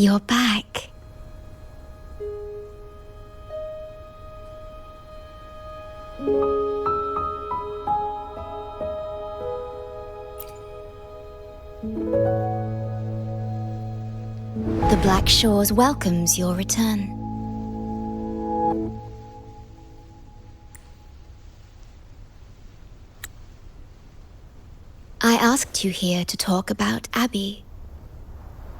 You're back. The Black Shores welcomes your return. I asked you here to talk about Abby.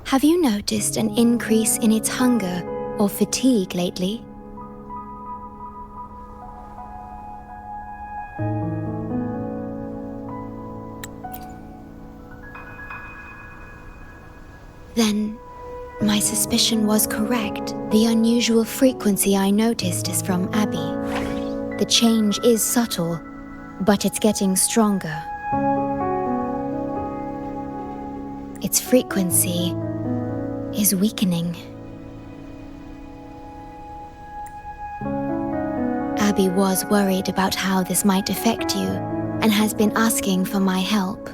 Have you noticed an increase in its hunger or fatigue lately? Then, my suspicion was correct. The unusual frequency I noticed is from Abby. The change is subtle, but it's getting stronger. Its frequency is weakening. Abby was worried about how this might affect you and has been asking for my help.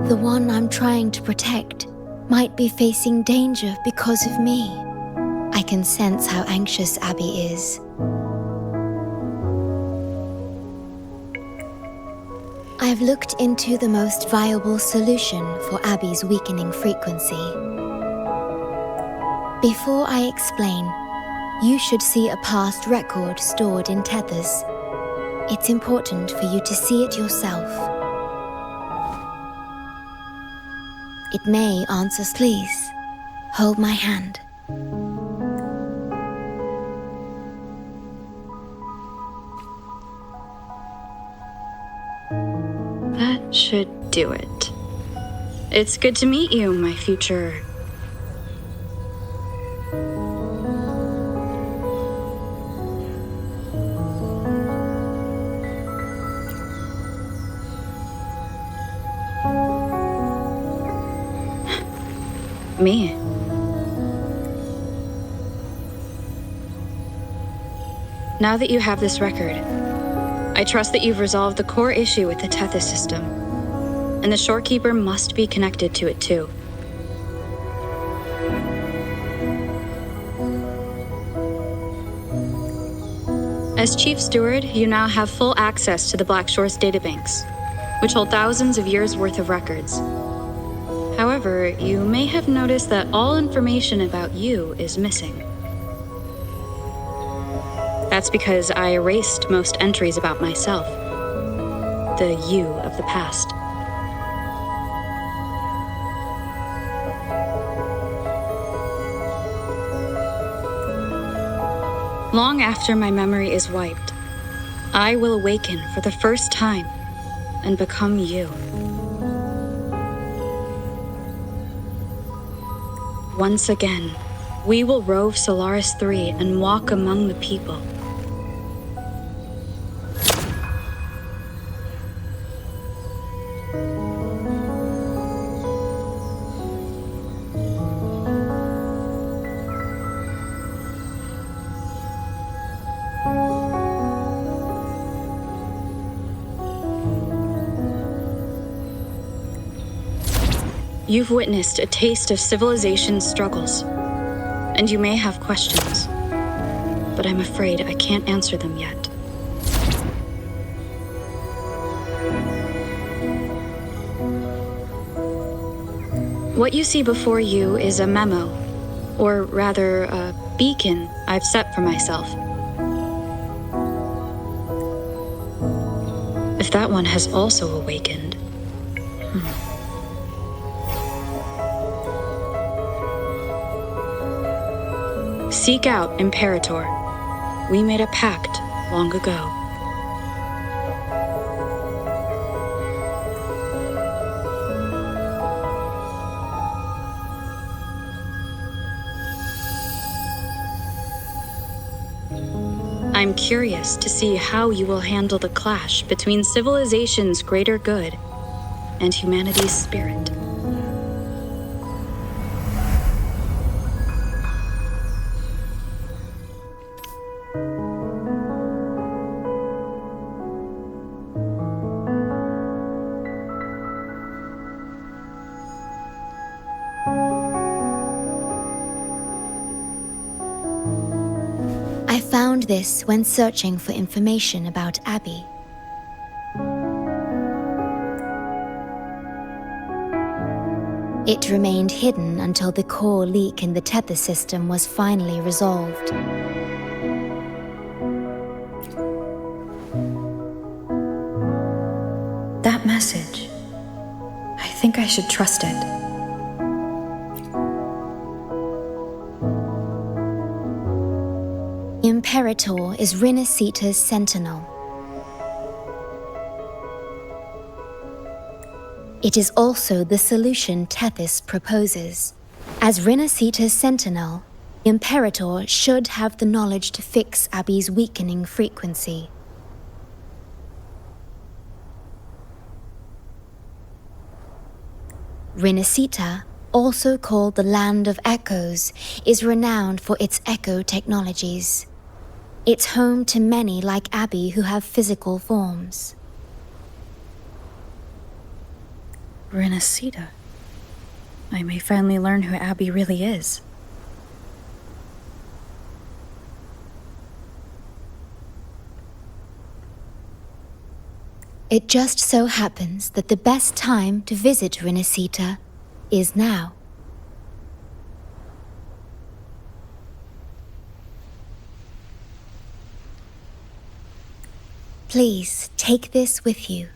The one I'm trying to protect might be facing danger because of me. I can sense how anxious Abby is. I've looked into the most viable solution for Abby's weakening frequency. Before I explain, you should see a past record stored in tethers. It's important for you to see it yourself. It may answer. Please, hold my hand. That should do it. It's good to meet you, my future... me. Now that you have this record, I trust that you've resolved the core issue with the Tethys system, and the Shorekeeper must be connected to it too. As Chief Steward, you now have full access to the Black Shore's databanks, which hold thousands of years' worth of records. However, you may have noticed that all information about you is missing. That's because I erased most entries about myself, the you of the past. Long after my memory is wiped, I will awaken for the first time and become you. Once again, we will rove Solaris 3 and walk among the people. You've witnessed a taste of civilization's struggles, and you may have questions, but I'm afraid I can't answer them yet. What you see before you is a memo, or rather a beacon I've set for myself. If that one has also awakened... Seek out Imperator. We made a pact long ago. I'm curious to see how you will handle the clash between civilization's greater good and humanity's spirit. this when searching for information about Abby. It remained hidden until the core leak in the tether system was finally resolved. That message. I think I should trust it. Imperator is Rinasita's sentinel. It is also the solution Tethys proposes. As Rinasita's sentinel, Imperator should have the knowledge to fix Abby's weakening frequency. Rinasita, also called the Land of Echoes, is renowned for its echo technologies. It's home to many like Abby who have physical forms. Rinasita. I may finally learn who Abby really is. It just so happens that the best time to visit Rinasita is now. Please take this with you.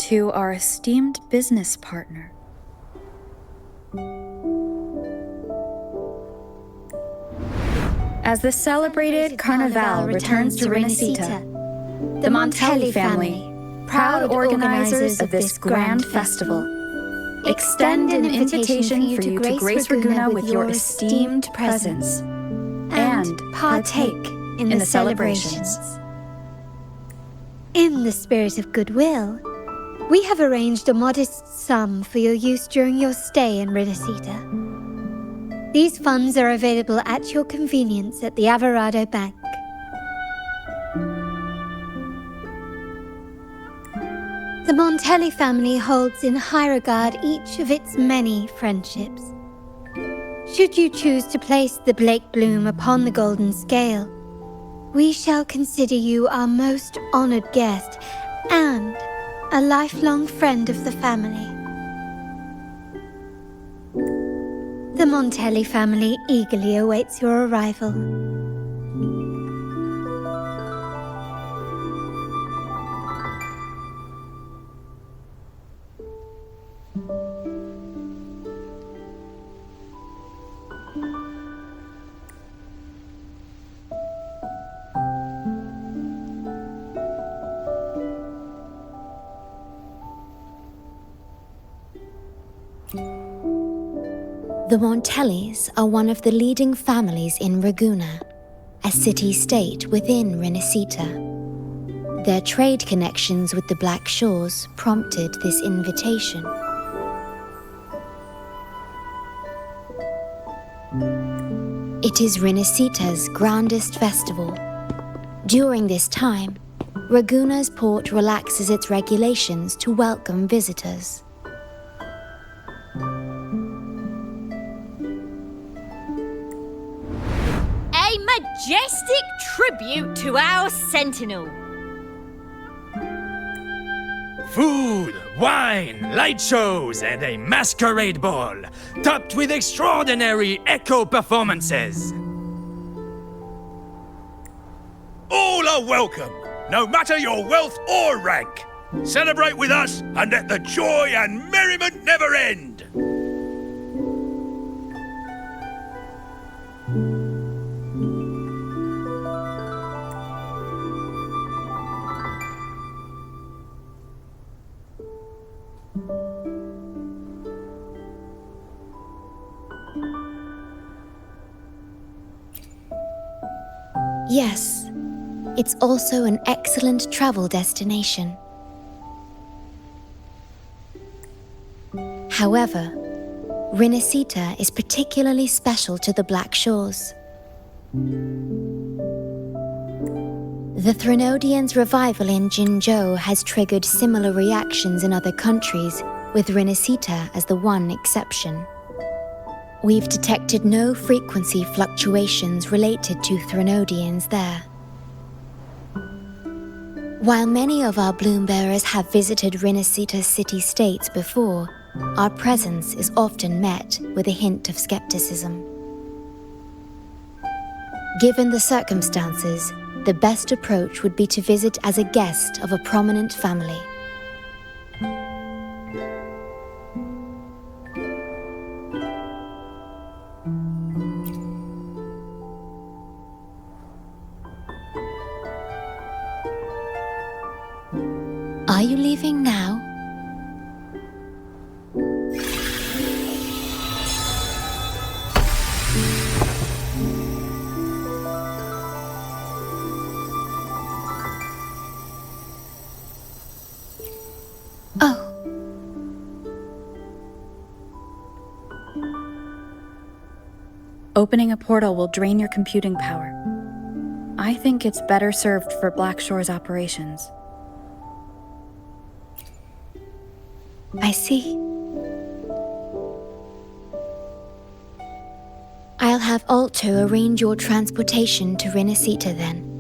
To our esteemed business partner. As the celebrated Carnival returns to Rinasita, the Montelli family, proud organizers of this grand festival, extend an invitation for you to grace Ragusa with your esteemed presence and partake in the celebrations. In the spirit of goodwill, we have arranged a modest sum for your use during your stay in Rinasita. These funds are available at your convenience at the Averado Bank. The Montelli family holds in high regard each of its many friendships. Should you choose to place the Blake Bloom upon the golden scale, we shall consider you our most honored guest and a lifelong friend of the family. The Montelli family eagerly awaits your arrival. The Montellis are one of the leading families in Ragusa, a city-state within Rinasita. Their trade connections with the Black Shores prompted this invitation. It is Rinasita's grandest festival. During this time, Ragusa's port relaxes its regulations to welcome visitors. A majestic tribute to our sentinel. Food, wine, light shows, and a masquerade ball, topped with extraordinary echo performances. All are welcome, no matter your wealth or rank. Celebrate with us and let the joy and merriment never end. Yes, it's also an excellent travel destination. However, Rinasita is particularly special to the Black Shores. The Threnodians' revival in Jinzhou has triggered similar reactions in other countries, with Rinascita as the one exception. We've detected no frequency fluctuations related to Threnodians there. While many of our bloom bearers have visited Rinascita's city-states before, our presence is often met with a hint of skepticism. Given the circumstances, the best approach would be to visit as a guest of a prominent family. Are you leaving now? Oh. Opening a portal will drain your computing power. I think it's better served for Black Shore's operations. I see. I'll have Alto arrange your transportation to Rinascita then.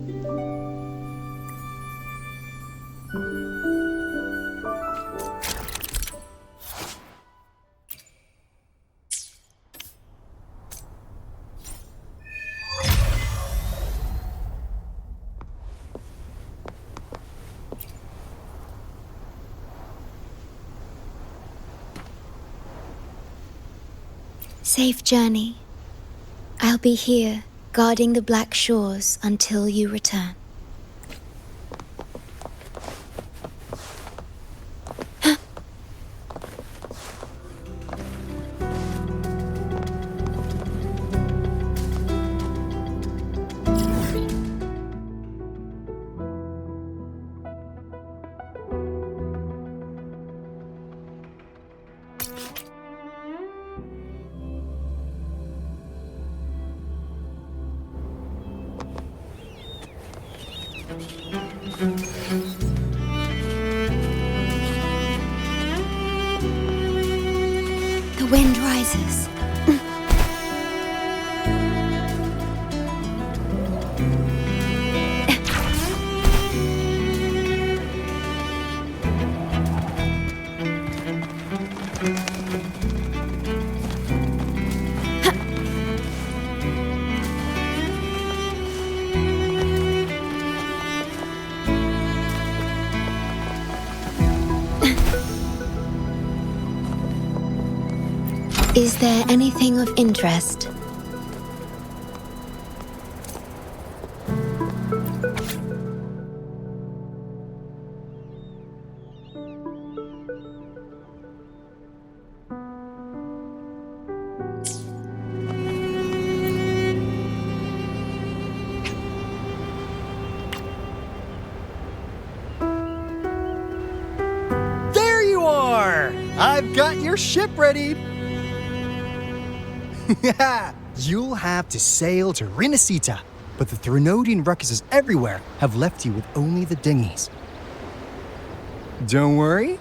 Safe journey. I'll be here, guarding the Black Shores until you return. The wind rises. Is there anything of interest? There you are! I've got your ship ready. You'll have to sail to Rinascita, but the Threnodian ruckuses everywhere have left you with only the dinghies. Don't worry.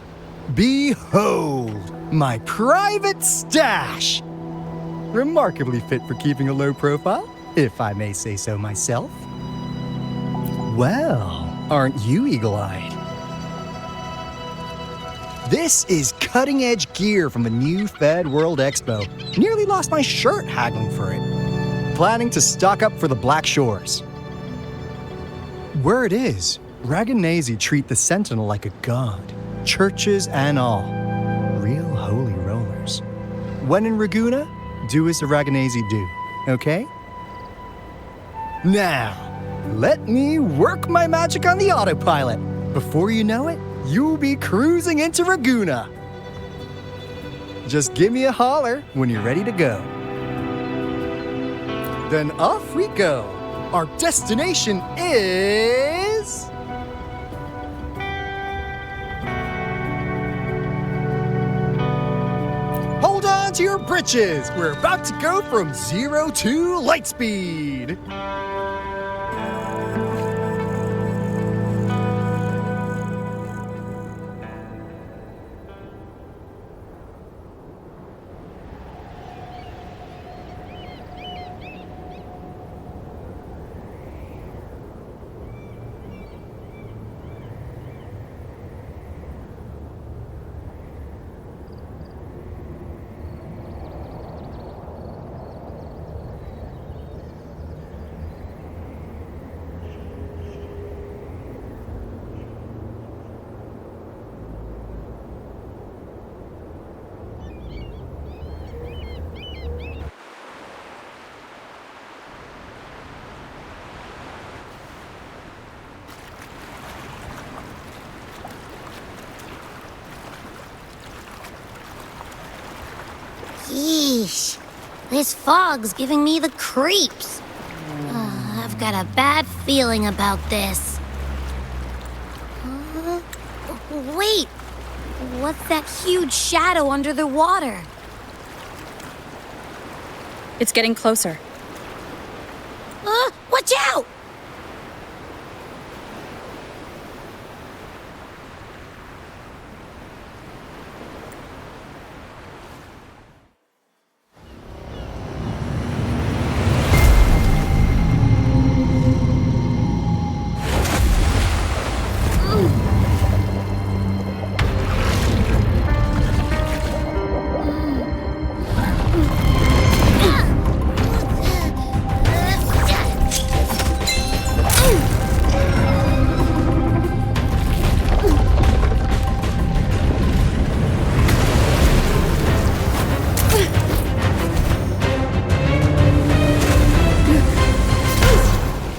Behold, my private stash! Remarkably fit for keeping a low profile, if I may say so myself. Well, aren't you eagle-eyed? This is cutting-edge gear from the new Fed World Expo. Nearly lost my shirt haggling for it. Planning to stock up for the Black Shores. Word is, Raganazi treat the Sentinel like a god. Churches and all. Real holy rollers. When in Raguna, do as the Raganazi do, okay? Now, let me work my magic on the autopilot. Before you know it, you'll be cruising into Raguna. Just give me a holler when you're ready to go. Then off we go. Our destination is... Hold on to your britches. We're about to go from 0 to light speed. Yeesh. This fog's giving me the creeps. I've got a bad feeling about this. Wait! What's that huge shadow under the water? It's getting closer. Watch out!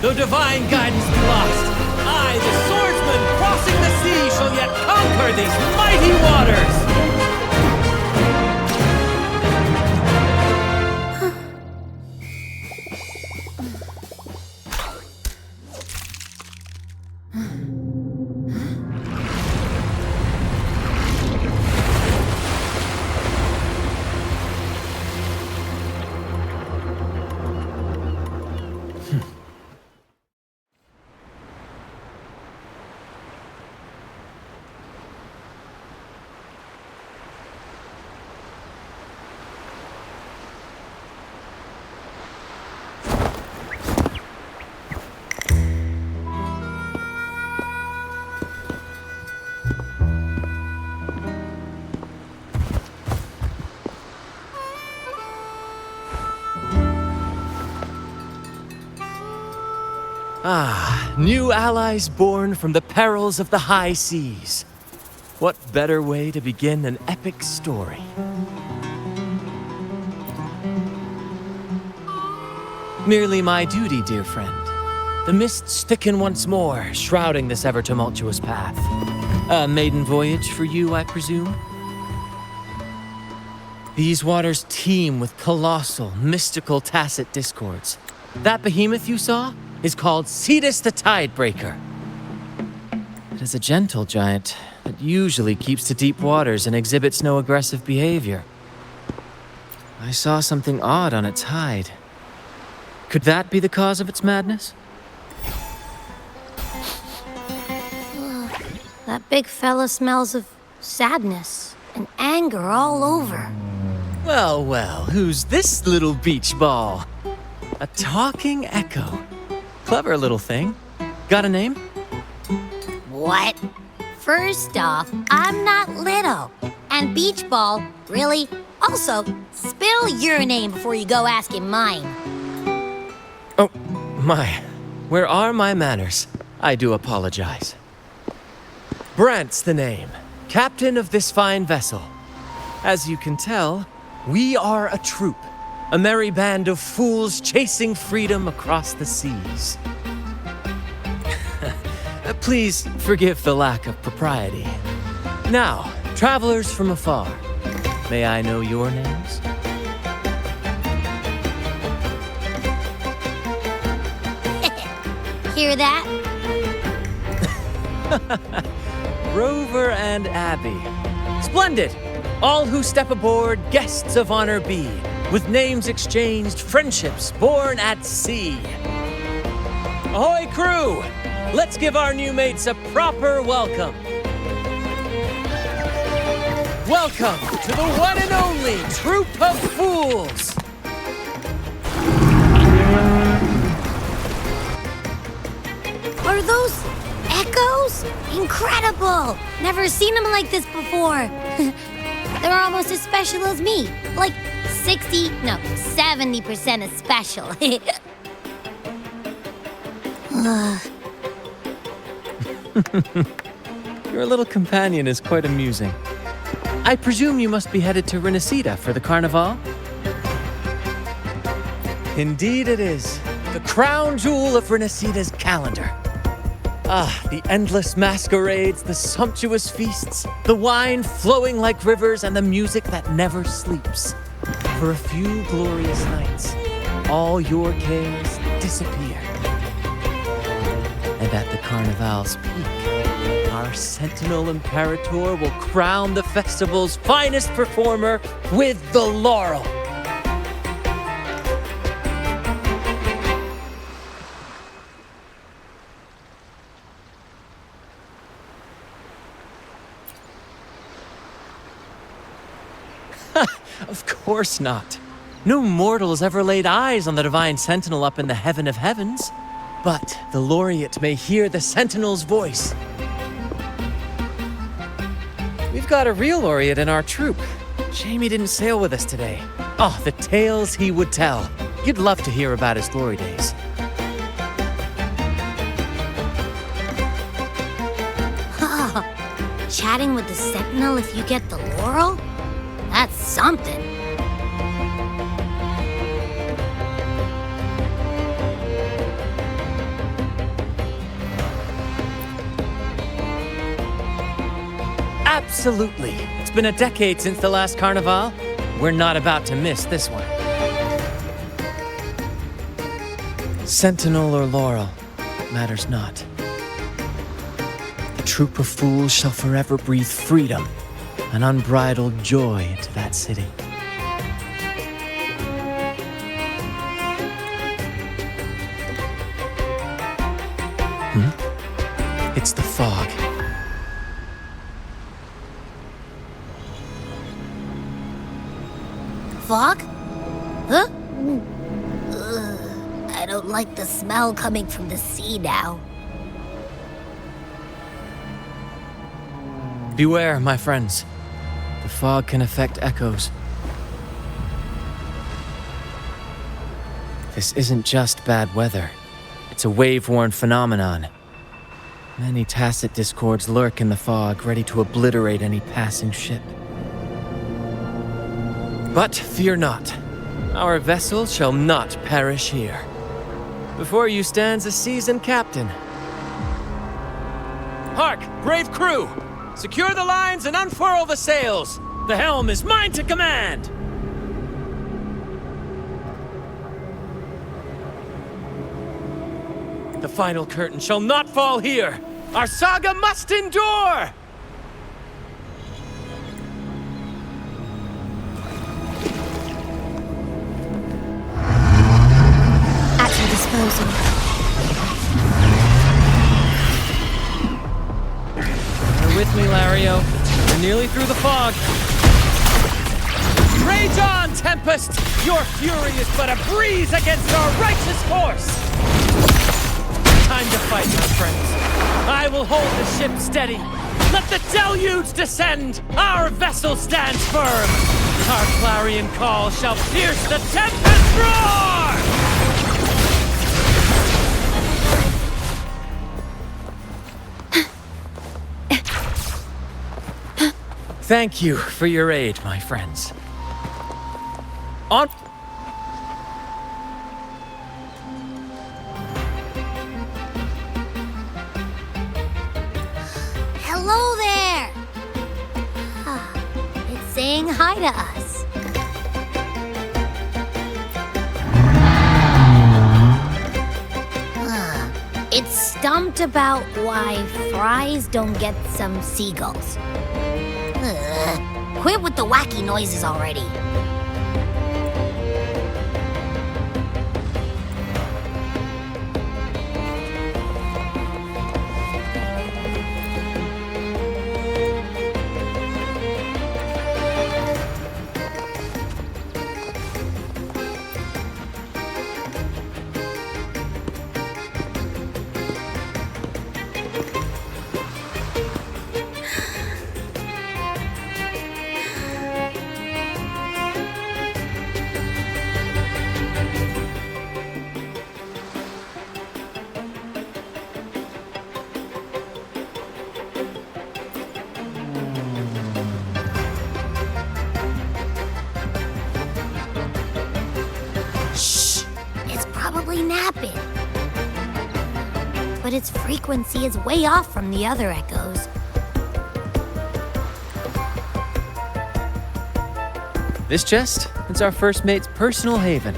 No divine guidance be lost. I, the swordsman crossing the sea, shall yet conquer these mighty waters. New allies born from the perils of the high seas. What better way to begin an epic story? Merely my duty, dear friend. The mists thicken once more, shrouding this ever-tumultuous path. A maiden voyage for you, I presume? These waters teem with colossal, mystical, tacit discords. That behemoth you saw is called Cetus the Tidebreaker. It is a gentle giant that usually keeps to deep waters and exhibits no aggressive behavior. I saw something odd on its hide. Could that be the cause of its madness? That big fella smells of sadness and anger all over. Well, well, who's this little beach ball? A talking echo. Clever little thing. Got a name? What? First off, I'm not little. And Beach Ball, really? Also, spill your name before you go asking mine. Oh, my. Where are my manners? I do apologize. Brant's the name. Captain of this fine vessel. As you can tell, we are a troop. A merry band of fools chasing freedom across the seas. Please forgive the lack of propriety. Now, travelers from afar, may I know your names? Hear that? Rover and Abby. Splendid! All who step aboard, guests of honor be. With names exchanged, friendships born at sea. Ahoy, crew! Let's give our new mates a proper welcome. Welcome to the one and only Troop of Fools! Are those echoes? Incredible! Never seen them like this before. They're almost as special as me. Like 70% as special. Your little companion is quite amusing. I presume you must be headed to Renacida for the Carnival? Indeed it is. The crown jewel of Renacida's calendar. Ah, the endless masquerades, the sumptuous feasts, the wine flowing like rivers, and the music that never sleeps. For a few glorious nights, all your cares disappear. And at the Carnival's peak, our Sentinel Imperator will crown the festival's finest performer with the laurel. Of course not. No mortal has ever laid eyes on the Divine Sentinel up in the heaven of heavens. But the laureate may hear the Sentinel's voice. We've got a real laureate in our troop. Shame he didn't sail with us today. Oh, the tales he would tell. You'd love to hear about his glory days. Chatting with the Sentinel if you get the laurel? That's something. Absolutely. It's been a decade since the last Carnival. We're not about to miss this one. Sentinel or laurel, it matters not. The troop of fools shall forever breathe freedom and unbridled joy into that city. It's the fog. Fog? Huh? I don't like the smell coming from the sea now. Beware, my friends. The fog can affect echoes. This isn't just bad weather. It's a wave-worn phenomenon. Many tacit discords lurk in the fog, ready to obliterate any passing ship. But fear not. Our vessel shall not perish here. Before you stands a seasoned captain. Hark, brave crew! Secure the lines and unfurl the sails! The helm is mine to command! The final curtain shall not fall here! Our saga must endure! At your disposal. You're with me, Lario. We're nearly through the fog. Rage on, Tempest! Your fury is but a breeze against our righteous force! Time to fight, my friends. I will hold the ship steady. Let the deluge descend! Our vessel stands firm! Our clarion call shall pierce the tempest roar! Thank you for your aid, my friends. On... Hello there! It's saying hi to us. It's stumped about why fries don't get some seagulls. Quit with the wacky noises already. Napping. But its frequency is way off from the other echoes. This chest, it's our first mate's personal haven.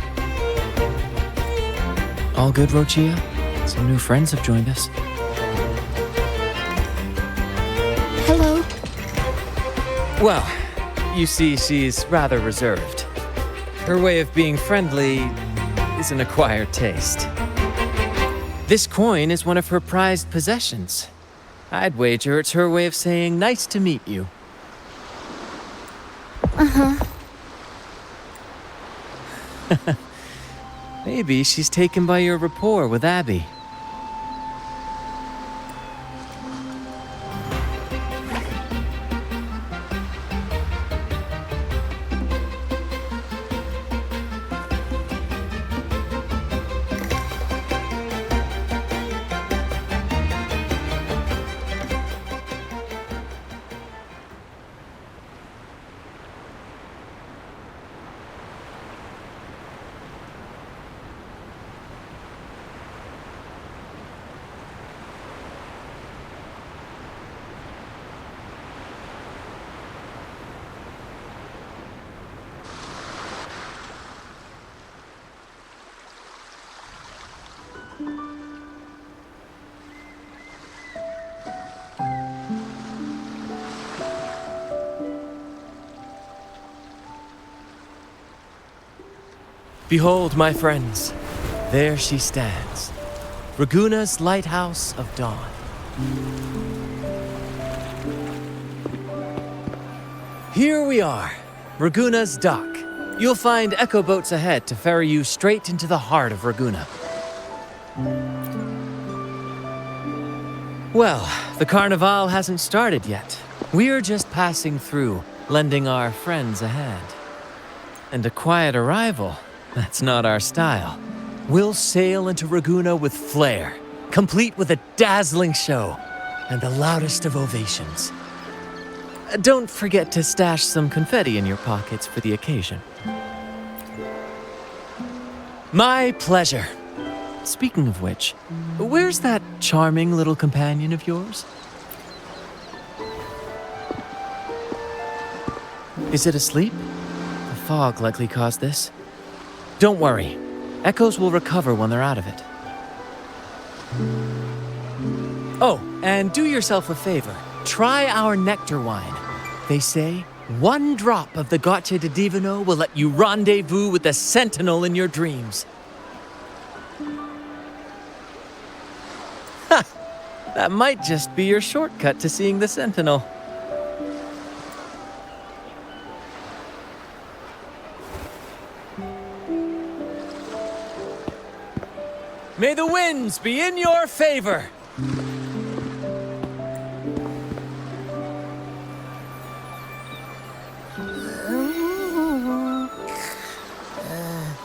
All good, Rochia? Some new friends have joined us. Hello. Well, you see, she's rather reserved. Her way of being friendly is an acquired taste. This coin is one of her prized possessions. I'd wager it's her way of saying nice to meet you. Uh-huh. Maybe she's taken by your rapport with Abby. Behold, my friends, there she stands, Raguna's lighthouse of dawn. Here we are, Raguna's dock. You'll find echo boats ahead to ferry you straight into the heart of Raguna. Well, the Carnival hasn't started yet. We're just passing through, lending our friends a hand. And a quiet arrival. That's not our style. We'll sail into Raguna with flair, complete with a dazzling show and the loudest of ovations. Don't forget to stash some confetti in your pockets for the occasion. My pleasure. Speaking of which, where's that charming little companion of yours? Is it asleep? The fog likely caused this. Don't worry. Echoes will recover when they're out of it. Oh, and do yourself a favor. Try our nectar wine. They say one drop of the Gocce di Divino will let you rendezvous with the Sentinel in your dreams. Ha! That might just be your shortcut to seeing the Sentinel. May the winds be in your favor!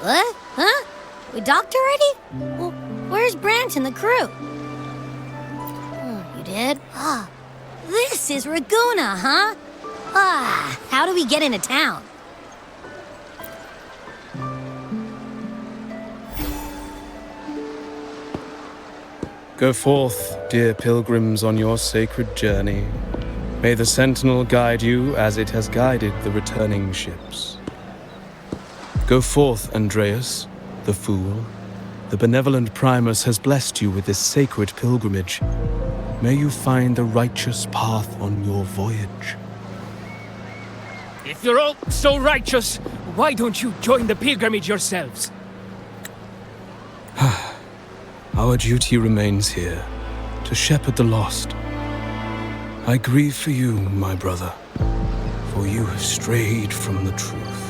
What? Huh? We docked already? Well, where's Branch and the crew? You did? Ah, this is Raguna, huh? Ah, how do we get into town? Go forth, dear pilgrims, on your sacred journey. May the Sentinel guide you as it has guided the returning ships. Go forth, Andreas, the fool. The benevolent Primus has blessed you with this sacred pilgrimage. May you find the righteous path on your voyage. If you're all so righteous, why don't you join the pilgrimage yourselves? Our duty remains here, to shepherd the lost. I grieve for you, my brother, for you have strayed from the truth.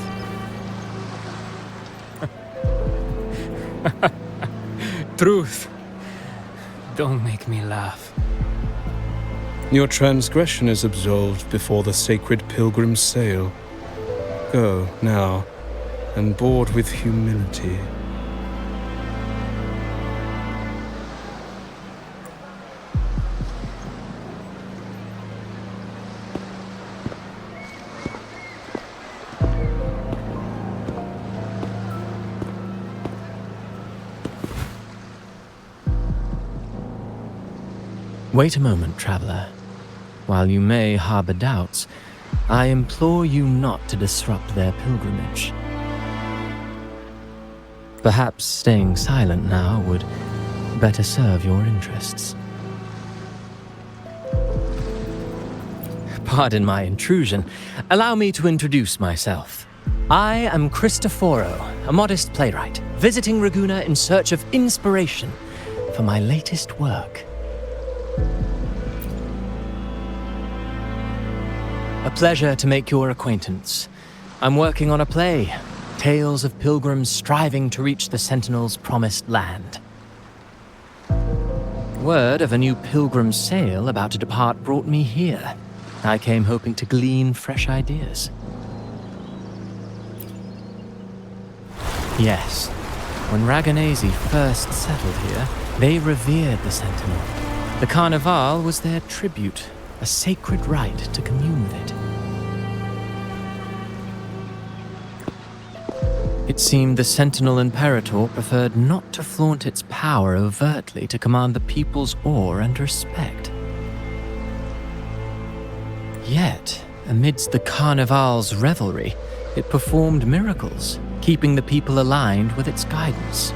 Truth. Don't make me laugh. Your transgression is absolved before the sacred pilgrims sail. Go, now, and board with humility. Wait a moment, traveler. While you may harbor doubts, I implore you not to disrupt their pilgrimage. Perhaps staying silent now would better serve your interests. Pardon my intrusion. Allow me to introduce myself. I am Cristoforo, a modest playwright, visiting Ragusa in search of inspiration for my latest work. A pleasure to make your acquaintance. I'm working on a play, tales of pilgrims striving to reach the Sentinel's promised land. Word of a new pilgrim sail about to depart brought me here. I came hoping to glean fresh ideas. Yes, when Raganesi first settled here, they revered the Sentinel. The Carnival was their tribute, a sacred rite to commune with it. It seemed the Sentinel Imperator preferred not to flaunt its power overtly to command the people's awe and respect. Yet, amidst the Carnival's revelry, it performed miracles, keeping the people aligned with its guidance.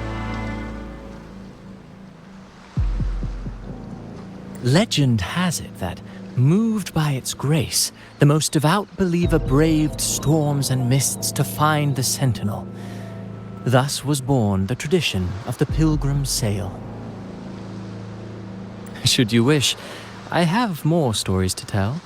Legend has it that, moved by its grace, the most devout believer braved storms and mists to find the Sentinel. Thus was born the tradition of the pilgrim sail. Should you wish, I have more stories to tell.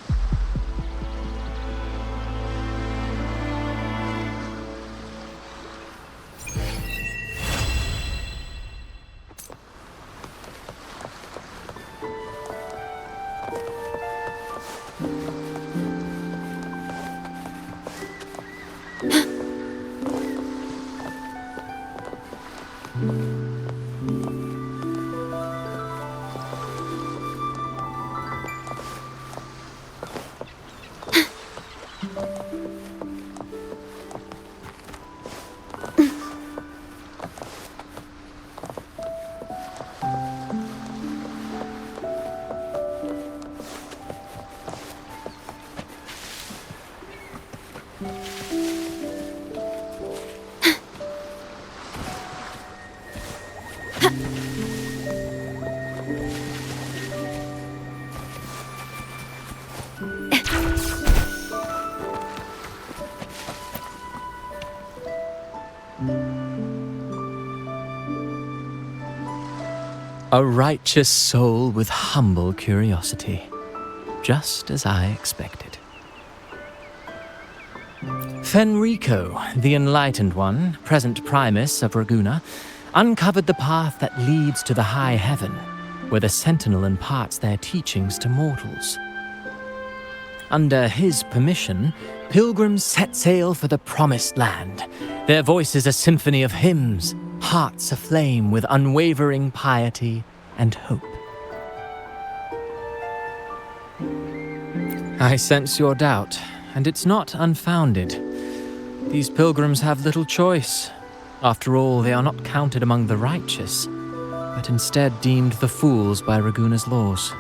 A righteous soul with humble curiosity, just as I expected. Fenrico, the Enlightened One, present Primus of Ragusa, uncovered the path that leads to the high heaven, where the Sentinel imparts their teachings to mortals. Under his permission, pilgrims set sail for the Promised Land, their voices a symphony of hymns, hearts aflame with unwavering piety and hope. I sense your doubt, and it's not unfounded. These pilgrims have little choice. After all, they are not counted among the righteous, but instead deemed the fools by Ragusa's laws.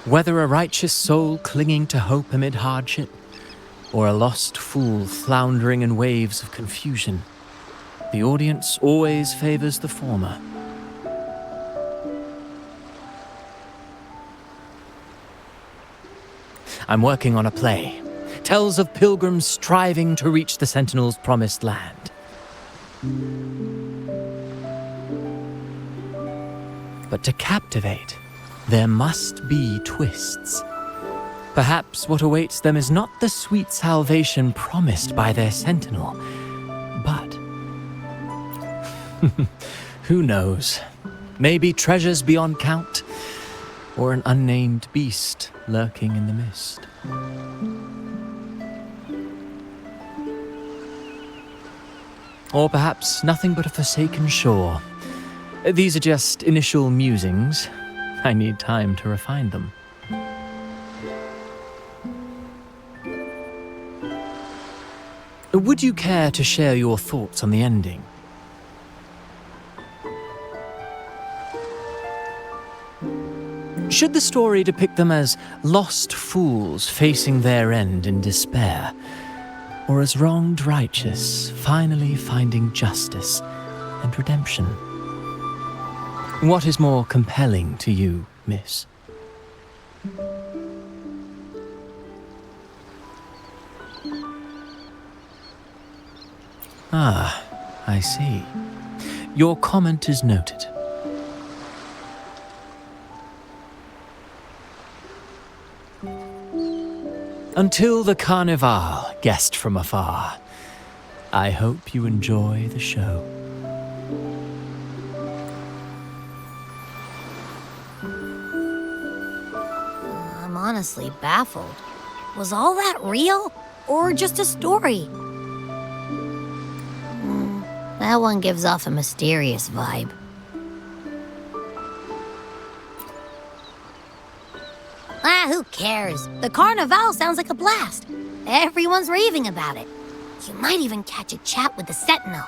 Whether a righteous soul clinging to hope amid hardship, or a lost fool floundering in waves of confusion, the audience always favors the former. I'm working on a play. Tells of pilgrims striving to reach the Sentinel's promised land. But to captivate, there must be twists. Perhaps what awaits them is not the sweet salvation promised by their Sentinel, but who knows? Maybe treasures beyond count, or an unnamed beast lurking in the mist. Or perhaps nothing but a forsaken shore. These are just initial musings. I need time to refine them. Would you care to share your thoughts on the ending? Should the story depict them as lost fools facing their end in despair, or as wronged righteous finally finding justice and redemption? What is more compelling to you, miss? Ah, I see. Your comment is noted. Until the Carnival, guest from afar, I hope you enjoy the show. I'm honestly baffled. Was all that real, or just a story? That one gives off a mysterious vibe. Who cares? The Carnival sounds like a blast. Everyone's raving about it. You might even catch a chat with the Sentinel.